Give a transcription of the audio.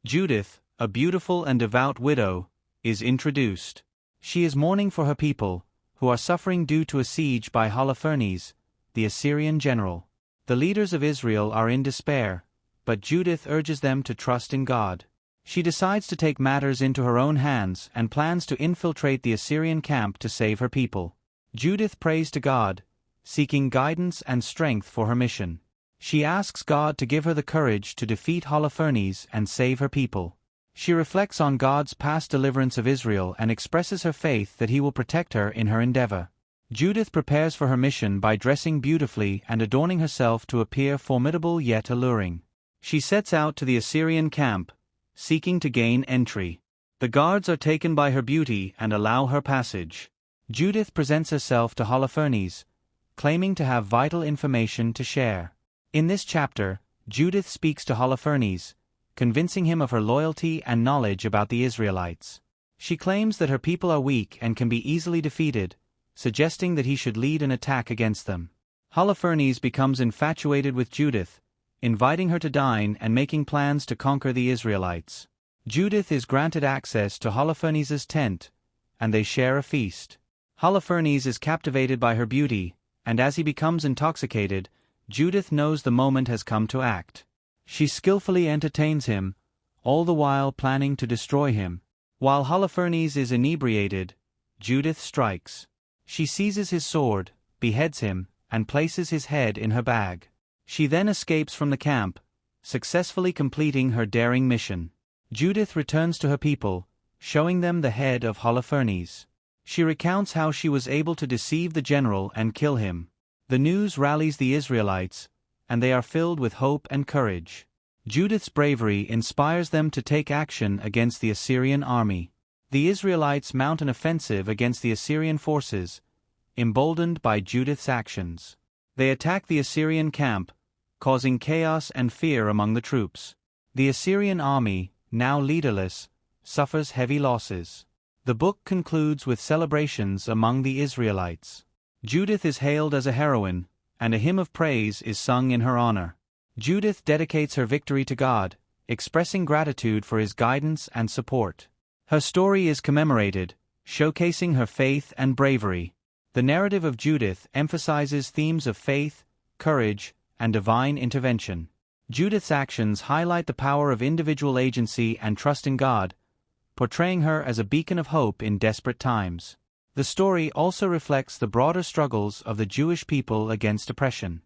Judith, a beautiful and devout widow, is introduced. She is mourning for her people, who are suffering due to a siege by Holofernes, the Assyrian general. The leaders of Israel are in despair, but Judith urges them to trust in God. She decides to take matters into her own hands and plans to infiltrate the Assyrian camp to save her people. Judith prays to God, seeking guidance and strength for her mission. She asks God to give her the courage to defeat Holofernes and save her people. She reflects on God's past deliverance of Israel and expresses her faith that He will protect her in her endeavor. Judith prepares for her mission by dressing beautifully and adorning herself to appear formidable yet alluring. She sets out to the Assyrian camp, seeking to gain entry. The guards are taken by her beauty and allow her passage. Judith presents herself to Holofernes, claiming to have vital information to share. In this chapter, Judith speaks to Holofernes, convincing him of her loyalty and knowledge about the Israelites. She claims that her people are weak and can be easily defeated, suggesting that he should lead an attack against them. Holofernes becomes infatuated with Judith, inviting her to dine and making plans to conquer the Israelites. Judith is granted access to Holofernes' tent, and they share a feast. Holofernes is captivated by her beauty, and as he becomes intoxicated, Judith knows the moment has come to act. She skillfully entertains him, all the while planning to destroy him. While Holofernes is inebriated, Judith strikes. She seizes his sword, beheads him, and places his head in her bag. She then escapes from the camp, successfully completing her daring mission. Judith returns to her people, showing them the head of Holofernes. She recounts how she was able to deceive the general and kill him. The news rallies the Israelites, and they are filled with hope and courage. Judith's bravery inspires them to take action against the Assyrian army. The Israelites mount an offensive against the Assyrian forces, emboldened by Judith's actions. They attack the Assyrian camp, causing chaos and fear among the troops. The Assyrian army, now leaderless, suffers heavy losses. The book concludes with celebrations among the Israelites. Judith is hailed as a heroine, and a hymn of praise is sung in her honor. Judith dedicates her victory to God, expressing gratitude for His guidance and support. Her story is commemorated, showcasing her faith and bravery. The narrative of Judith emphasizes themes of faith, courage, and divine intervention. Judith's actions highlight the power of individual agency and trust in God, portraying her as a beacon of hope in desperate times. The story also reflects the broader struggles of the Jewish people against oppression.